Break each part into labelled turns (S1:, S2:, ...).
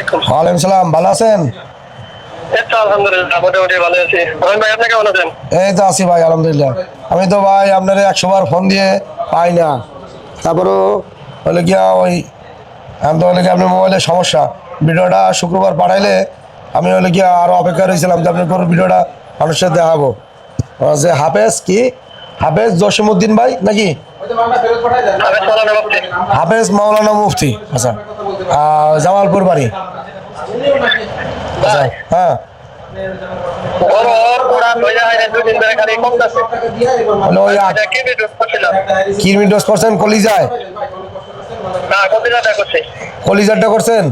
S1: আলাইকুম।
S2: ওয়ালাইকুম সালাম, ভালো আছেন?
S1: এই তো আলহামদুলিল্লাহ মোটামুটি ভালো আছি। রহিম ভাই আপনি কেমন আছেন?
S2: এই তো আছি ভাই, আলহামদুলিল্লাহ। আমি তো ভাই আপনার 100 বার ফোন দিয়ে পাই না, তারপরও হলে গিয়া ওই আমি তো হলে গিয়ে আপনার মোবাইলের সমস্যা। ভিডিওটা শুক্রবার পাঠাইলে আমি হলে গিয়া আরও অপেক্ষা রয়েছিলাম যে আপনার কোনো ভিডিওটা মানুষের দেখাবো। যে হাফেজ কি হাফেজ জসিমউদ্দিন ভাই নাকি
S1: আবেদ মাওলানা মুফতি।
S2: হাফেজ মাওলানা মুফতি, আচ্ছা জামালপুর বাড়ি। আচ্ছা হ্যাঁ,
S1: বড় ওরা হয়ে যায় দুই দিন ধরে খালি কম যাচ্ছে।
S2: হলো ওই
S1: এটা কি ভিডিও করছিলাম?
S2: কিরমি ডোজ করছেন কলিজায়?
S1: না কবিতাটা করছি।
S2: কলিজারটা করছেন?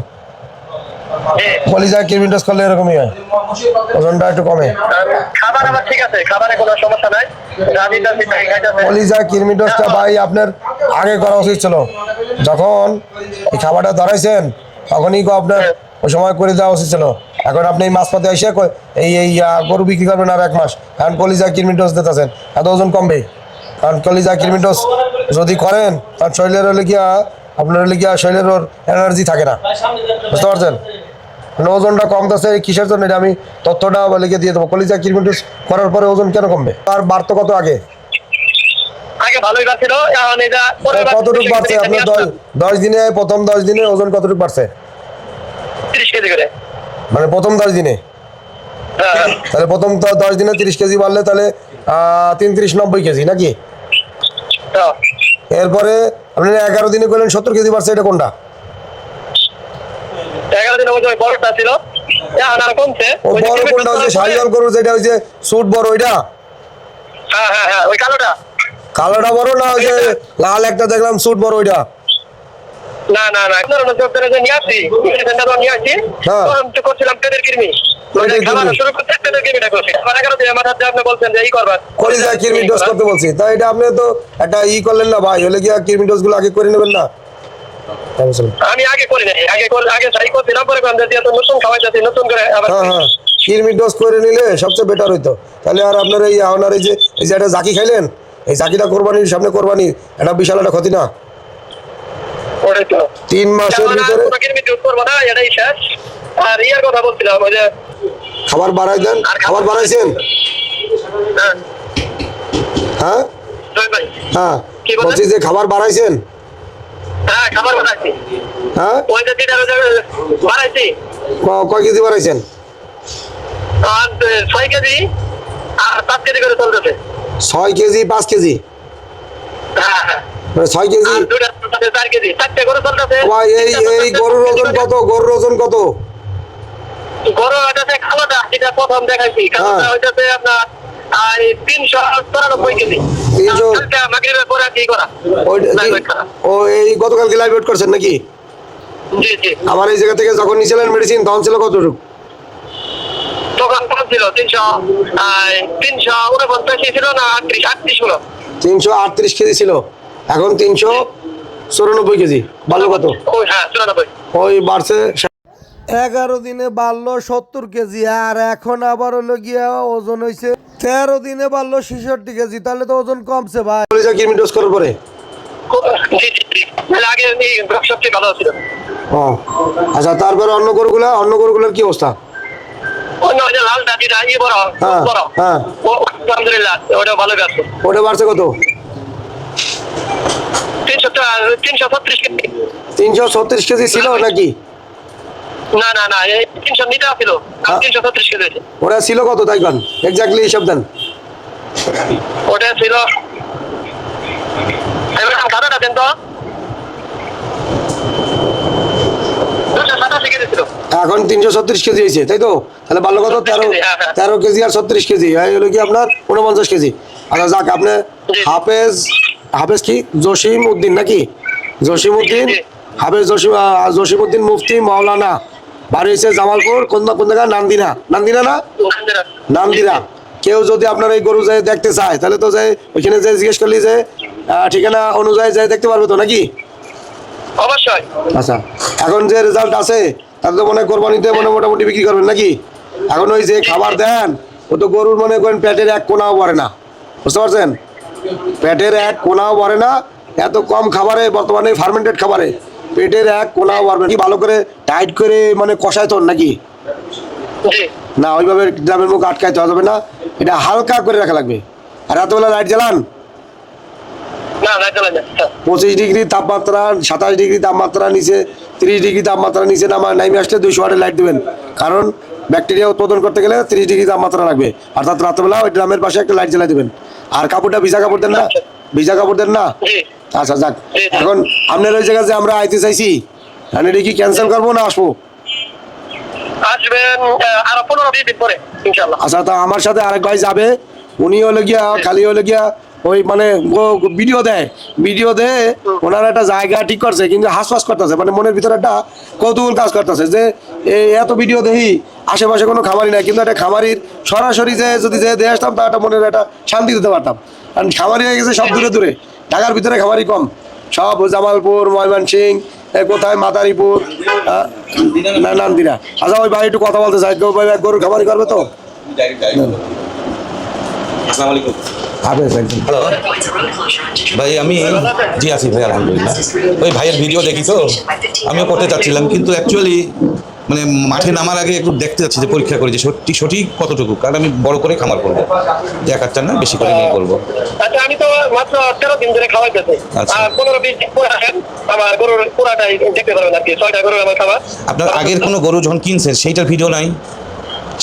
S1: জি।
S2: কলিজায় কিরমি ডোজ করলে এরকমই হয়, ওজনটা একটু কমে।
S1: খাবার আমার ঠিক আছে, খাবারে কোনো সমস্যা নাই। রাজিটা সেটাই খাইতেছে।
S2: কলিজায় কিরমি ডোজটা ভাই আপনার আগে করা উচিত ছিল। যখন এই খাবারটা ধরাইছেন তখনই আপনার ওই সময় করে দেওয়া উচিত ছিল। এখন আপনি এই মাঝপথে এসে এই গরু বিক্রি করবেন আর 1 মাস, এখন কলিজায় কিরমি ডোজ দিতেছেন, এত ওজন কমবে। কারণ কলিজায় কিরমি ডোজ যদি করেন তার শরীরের হলে গিয়া আপনার হলে গিয়া শরীরের ওর এনার্জি থাকে না, বুঝতে পারছেন? ওজনটা কমতেছে কিসের জন্য এটা আমি তথ্যটা বলে গিয়ে দিয়ে দেবো। কলিজা কিরমি ডোজ করার পরে ওজন কেন কমবে? আর বাড়তো কত আগে?
S1: আগে ভালোই বাড়ছিল, এখন এটা
S2: কতটুকু বাড়ছে আপনার 10 দিনে? প্রথম 10 দিনে ওজন কতটুকু বাড়ছে?
S1: 30 কেজি করে।
S2: মানে প্রথম 10 দিনে?
S1: হ্যাঁ
S2: তাহলে প্রথম 10 দিনে 30 কেজি বাড়লে তাহলে 33-90 কেজি নাকি?
S1: হ্যাঁ।
S2: এরপরে আপনি 11 দিনে করলেন 70 কেজি বাড়ছে, এটা কোনটা?
S1: 11 দিনের মধ্যে ওই বড়টা ছিল, এখন আর কমছে।
S2: ও বড় কোনটা? হচ্ছে শাহিওয়াল গরু যেটা হচ্ছে সুট বড় ওইটা?
S1: হ্যাঁ হ্যাঁ হ্যাঁ, ওই কালোটা।
S2: কালোটা বড় না ওই যে লাল একটা দেখলাম সুট বড় ওইটা?
S1: না না না, আপনার অনুযোগের যে নিয়ে আসছি, সেন্টারও নিয়ে আসছি।
S2: হ্যাঁ।
S1: তখন তো করছিলাম পেটের কৃমি। ওইটা
S2: পেটের
S1: খাবার
S2: কৃমি।
S1: শুরু করতে পেটের কৃমিটা করছি। আবার 11 দিনের মাথার যে আপনি বলছেন যে ই করবার।
S2: কলিজা কিরমি ডোজ করতে বলছি, তাই এটা আপনি তো একটা করলেন না ভাই, হলে গিয়া কিরমি ডোজ গুলো আগে করে নেবেন না?
S1: আমি আগে করি নাই, আগে ট্রাই করছিলাম, পরে কোন দিয়ে তো নতুন খাওয়াই যাচ্ছে, নতুন করে আবার।
S2: হ্যাঁ হ্যাঁ, কিরমি ডোজ করে নিলে সবচেয়ে বেটার হইতো। তাহলে আর আপনার এই আপনার এই যে একটা জাকি খাইলেন, এই জাকিটা কোরবানির সামনে কোরবানি, এটা বিশাল একটা ক্ষতি না?
S1: ওটাই তো।
S2: 3 মাসের
S1: এখন আর
S2: ভিতরে
S1: কোনো কৃমি জোর করবো না, এটাই শেষ। আর ইয়ার কথা বলছিলাম ওই যে
S2: খাবার বাড়াই দেন। খাবার বাড়াইছেন?
S1: হ্যাঁ
S2: হ্যাঁ
S1: জয় ভাই।
S2: হ্যাঁ,
S1: কি বলেন?
S2: বলছি যে খাবার বাড়াইছেন?
S1: হ্যাঁ খাবার বানাইছি,
S2: হ্যাঁ,
S1: ওইটা যেটা বানাইছি।
S2: কয় কেজি বাড়াইছেন?
S1: আর 6 কেজি আর 7 কেজি করে চলতেছে।
S2: 6 কেজি 5 কেজি?
S1: হ্যাঁ হ্যাঁ।
S2: মানে 6 কেজি।
S1: আর দুইটা 4 কেজি, 4টে করে চলতেছে।
S2: ভাই এই গরুর ওজন কত? গরুর ওজন কত?
S1: গরু এটাতে খাওয়াটা যেটা প্রথম দেখাইছি, খাওয়াটা ওইটাতে আপনার 394 কেজি।
S2: 300
S1: কালকে মাগরিবের পরে কি করা?
S2: ও এই গতকালকে লাইভ ওয়েট করছেন নাকি?
S1: জি জি।
S2: আমার এই জায়গা থেকে যখন নিয়েছিলেন মেডিসিন তখন ছিল কতটুকু?
S1: তখন কম ছিল 349 ছিল না 38 ছিল।
S2: 338 কেজি ছিল, এখন 394 কেজি। বাড়লো কত?
S1: ওই হ্যাঁ 94।
S2: ওই বাড়ছে 11 দিনে বাড়লো 70 কেজি, আর এখন আবার হলো গিয়া ওজন হয়েছে 13 দিনে বাড়লো 66 কেজি। তাহলে তো ওজন কমছে ভাই। কলিজা কিরমি ডোজ করার পরে?
S1: জি জি জি। তাহলে আগে এই সবচেয়ে ভালো ছিল।
S2: ও আচ্ছা, তারপরে অন্য গরুগুলোর কি অবস্থা?
S1: অন্য ওই যে লালটা যেটা বড়
S2: হ্যাঁ,
S1: বড়,
S2: হ্যাঁ।
S1: আলহামদুলিল্লাহ ওটা ভালো ব্যস্ত।
S2: ওটা বাড়ছে কত?
S1: 336 কেজি।
S2: 336 কেজি ছিল নাকি?
S1: না না না, এই 300 নিতে ছিল, 336 কেজি হয়েছে।
S2: ওটা ছিল কত তাই কান এক্স্যাক্টলি হিসাব দেন।
S1: ওটা ছিল এবার খাতাটা দেন তো। 287 কেজি ছিল।
S2: এখন 336 কেজি হয়েছে তাই তো? তাহলে বাড়লো কত? 13 কেজি আর 36 কেজি, এই হলো কি আপনার 49 কেজি। আচ্ছা যাক, আপনি হাফেজ কি জসিমউদ্দিন নাকি? জসিমউদ্দিন হাফেজ জসিমউদ্দিন মুফতি মাওলানা, বাড়ি হয়েছে জামালপুর। কোন জায়গা? নান্দিনা না নান্দিরা। কেউ যদি আপনার এই গরু যায় দেখতে চায় তাহলে তো যাই ওইখানে যাই জিজ্ঞেস করলি যে ঠিকানা অনুযায়ী যাই দেখতে পারবে তো নাকি?
S1: অবশ্যই।
S2: আচ্ছা, এখন যে রেজাল্ট আছে তাহলে তো মনে কোরবানিতে মোটামুটি বিক্রি করবেন নাকি? এখন ওই যে খাবার দেন ও তো গরুর মনে করেন পেটের 1 কোনাও ভরে না, বুঝতে পারছেন? পেটের 1 কোনাও ভরে না এত কম খাবারে, বর্তমানে ফার্মেন্টেড খাবারে পেটের এক কোনাও পারবেন কি ভালো করে টাইট করে মানে কষাইতো নাকি
S1: জি
S2: না ওইভাবে ড্রামের মুখ আটকাইতে হবে না, এটা হালকা করে রাখা লাগবে। আর রাতবেলা লাইট জ্বালান,
S1: না না চলে না
S2: 25 ডিগ্রি তাপমাত্রা 27 ডিগ্রি তাপমাত্রা নিচে 30 ডিগ্রি তাপমাত্রা নিচে নামে আসলে 200 ওয়াটের লাইট দেবেন, কারণ ব্যাকটেরিয়া উৎপাদন করতে গেলে 30 ডিগ্রি তাপমাত্রা লাগবে। অর্থাৎ রাতবেলা ওই ড্রামের পাশে একটা লাইট জ্বালাই দেবেন। আর কাপড়টা ভিজা কাপড় দেন না, ভিজা কাপড় দেন না।
S1: জি
S2: আচ্ছা যাক, এখন আপনার ওই জায়গায় যে আমরা আইতে চাইছি এটা কি ক্যান্সেল করবো না আসবো?
S1: আসবেন আরো 15-20 দিন পরে ইনশাআল্লাহ।
S2: আচ্ছা, তা আমার সাথে আরেক ভাই যাবে, উনি হলে গিয়া খালি হলে গিয়া ওই মানে ভিডিও দেয় ওনার একটা জায়গা ঠিক করছে, কিন্তু হাসপাস করতেছে, মানে মনের ভিতরে একটা কৌতূহল কাজ করতেছে যে এত ভিডিও দেখি আশেপাশে কোনো খামারি নাই, কিন্তু একটা খামারির সরাসরি যে যদি দেখে আসতাম তা একটা মনের একটা শান্তি দিতে পারতাম। কারণ খামারি হয়ে গেছে সব দূরে দূরে, ঢাকার ভিতরে খামারি কম, সব জামালপুর, ময়মনসিংহ, কোথায় মাদারীপুর, না নান্দিনা। আচ্ছা ওই ভাই একটু কথা বলতে চাই, ভাই গরুর খামারি করবে তো?
S3: আসসালামু আলাইকুম।
S2: হাফেজ একদম।
S3: হ্যালো ভাই, আমি জি আছি ভাই, আলহামদুলিল্লাহ। ওই ভাইয়ের ভিডিও দেখি তো আমিও করতে চাচ্ছিলাম, কিন্তু অ্যাকচুয়ালি মানে মাঠে নামার আগে একটু দেখতে যাচ্ছি যে পরীক্ষা করে যে সঠিক কতটুকু, কারণ আমি বড় করে খামার করবো, এক আটটা না বেশি করে নিয়ে করবো।
S1: আচ্ছা আমি তো মাত্র 13 দিন ধরে খাওয়াইতেছি,
S3: আচ্ছা।
S1: আর 15-20 দিন পরে আসেন আমার গরুর পুরাটাই দেখতে পারবেন আর কি। 6টা গরুর আমার খাবার।
S3: আপনার আগের কোনো গরু যখন কিনছেন সেইটার ভিডিও নাই?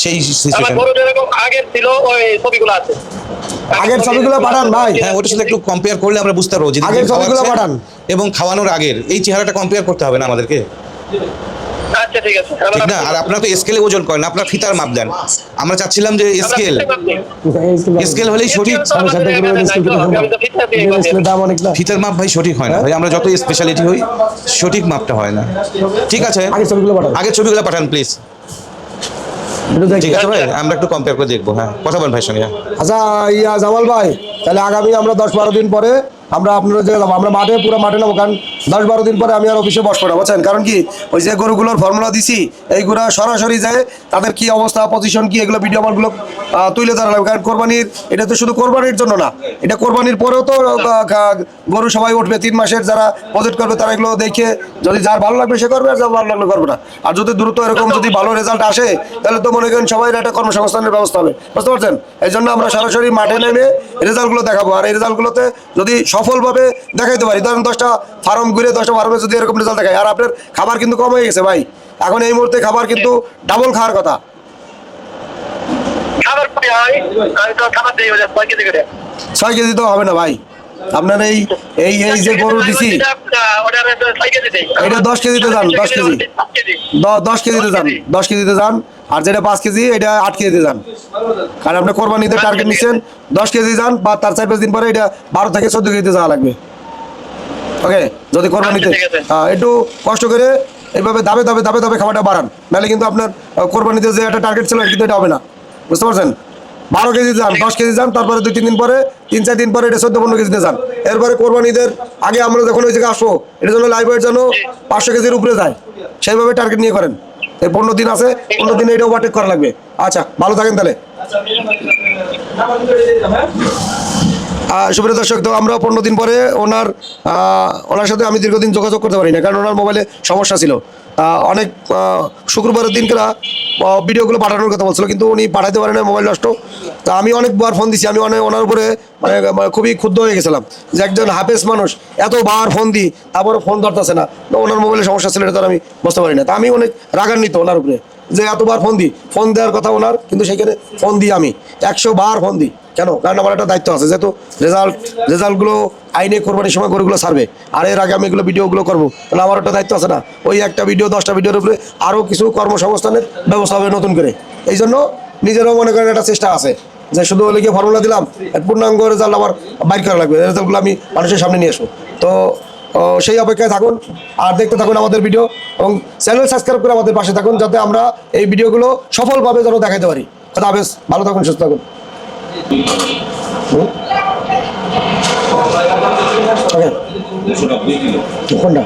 S3: সেই
S1: আমার
S3: সিচুয়েশন
S1: গরু যেরকম আগের ছিল ওই ছবিগুলো আছে।
S2: আগের ছবিগুলো পাঠান ভাই।
S3: হ্যাঁ, ওটার সাথে একটু কম্পেয়ার করলে আমরা বুঝতে পারবো যে
S2: আগের ছবিগুলো
S3: খাওয়াচ্ছেন
S2: পাঠান।
S3: এবং খাওয়ানোর আগের এই চেহারাটা কম্পেয়ার করতে হবে না আমাদেরকে,
S1: আচ্ছা ঠিক আছে।
S3: ঠিক না? আর আপনারা তো স্কেলে ওজন করেন, আপনারা ফিতার মাপ দেন। আমরা চাচ্ছিলাম যে স্কেল হলেই সঠিক।
S2: দাম অনেক না।
S3: ফিতার মাপ ভাই সঠিক হয় না ভাই, আমরা যত স্পেশালিটি হই সঠিক মাপটা হয় না। ঠিক আছে,
S2: আগের ছবিগুলো পাঠান।
S3: আগের ছবিগুলো পাঠান প্লিজ। ঠিক আছে ভাই, আমরা একটু কম্পেয়ার করে দেখবো। হ্যাঁ, কথা বলেন ভাইয়ের সঙ্গে।
S2: আচ্ছা জামাল ভাই, তাহলে আগামী আমরা 10-12 দিন পরে আমরা আপনার জায়গায় যাবো, আমরা পুরো মাঠে নেবো, কারণ 10-12 দিন পরে আমি আর অফিসে বসবো না, বুঝছেন? কারণ কি ওই যে গরুগুলোর ফর্মুলা দিছি এইগুলো সরাসরি যায় তাদের কি অবস্থা, পজিশন কি, এগুলো ভিডিও আমারগুলো তুলে ধরা লাগবে। কারণ কোরবানির এটা তো শুধু কোরবানির জন্য না, এটা কোরবানির পরেও তো গরু সবাই উঠবে 3 মাসের, যারা প্রজেক্ট করবে তারা এগুলো দেখে যদি যার ভালো লাগবে সে করবে, আর যার ভালো লাগলে করবে না। আর যদি দ্রুত এরকম যদি ভালো রেজাল্ট আসে তাহলে তো মনে করেন সবাই একটা কর্মসংস্থানের ব্যবস্থা হবে, বুঝতে পারছেন? এই জন্য আমরা সরাসরি মাঠে নেমে রেজাল্টগুলো দেখাবো, আর এই রেজাল্টগুলোতে যদি সফলভাবে দেখাইতে পারি, ধরেন 10টা ফার্ম ঘুরে 10টা ফার্মে যদি এরকম রেজাল্ট দেখায়, আর আপনার খাবার কিন্তু কম হয়ে গেছে ভাই, এখন এই মুহূর্তে খাবার কিন্তু ডাবল খাওয়ার কথা।
S1: খাবার পরে আমি তো খাবার দিই 6 কেজি করে।
S2: 6 কেজি তো হবে না ভাই, আপনার এই এই এই যে গরু দিছি এটা 10 কেজিতে যান, 10 কেজি 10 কেজিতে যান, 10 কেজিতে যান। আর যেটা 5 কেজি এটা 8 কেজিতে যান, কারণ আপনি কোরবানিতে টার্গেট নিচ্ছেন 10 কেজি যান, বা তার 4-5 দিন পরে এটা 12 থেকে 14 কেজিতে যাওয়া লাগবে। ওকে, যদি কোরবানিতে একটু কষ্ট করে এইভাবে ধাপে ধাপে ধাপে ধাপে খাবারটা বাড়ান, নাহলে কিন্তু আপনার কোরবানিতে যে একটা টার্গেট ছিল কিন্তু এটা হবে না, বুঝতে পারছেন? 12 কেজি যান, 10 কেজি যান, তারপরে 2-3 দিন পরে 3-4 দিন পরে এটা 14-15 কেজিতে যান। এরপরে কোরবানিদের আগে আমরা যখন ওই জায়গায় আসবো এটার জন্য লাইভ ওয়েট যেন 500 কেজির উপরে যায়, সেইভাবে টার্গেট নিয়ে করেন। এই 15 দিন আছে, 15 দিনে এটা ওভারটেক করা লাগবে। আচ্ছা, ভালো থাকেন তাহলে। সুপ্রিয় দর্শক, তো আমরা 15 দিন পরে ওনার সাথে আমি দীর্ঘদিন যোগাযোগ করতে পারি না, কারণ ওনার মোবাইলে সমস্যা ছিল। অনেক শুক্রবারের দিনকে ভিডিওগুলো পাঠানোর কথা বলছিল, কিন্তু উনি পাঠাতে পারেন না, মোবাইল নষ্ট। তা আমি অনেকবার ফোন দিছি, আমি ওনার উপরে মানে খুবই ক্ষুব্ধ হয়ে গেছিলাম যে একজন হাফেজ মানুষ এতবার ফোন দিই তারপরে ফোন ধরতেছে না। তো ওনার মোবাইলে সমস্যা ছিল, এটা তো আমি বুঝতে পারি না। তা আমি অনেক রাগান্বিত ওনার উপরে যে এতবার ফোন দিই, ফোন দেওয়ার কথা ওনার, কিন্তু সেখানে ফোন দিই আমি 100 বার ফোন দিই কেন? কারণ আমার একটা দায়িত্ব আছে, যেহেতু রেজাল্টগুলো আইনে কোরবানির সময় গরুগুলো ছাড়বে, আর এর আগে আমি এগুলো ভিডিওগুলো করবো, তাহলে আমার একটা দায়িত্ব আছে না? ওই একটা ভিডিও 10টা ভিডিওর উপরে আরও কিছু কর্মসংস্থানের ব্যবস্থা হবে নতুন করে। এই জন্য নিজেরও মনে করেন একটা চেষ্টা আছে যে শুধু লিখে ফর্মুলা দিলাম, পূর্ণাঙ্গ রেজাল্ট আমার বাইর করা লাগবে, রেজাল্টগুলো আমি মানুষের সামনে নিয়ে আসবো। তো সেই অপেক্ষায় থাকুন আর দেখতে থাকুন আমাদের ভিডিও, এবং চ্যানেল সাবস্ক্রাইব করে আমাদের পাশে থাকুন, যাতে আমরা এই ভিডিওগুলো সফলভাবে যেন দেখাতে পারি। কথা বেশ, ভালো থাকুন, সুস্থ থাকুন। কোনটা?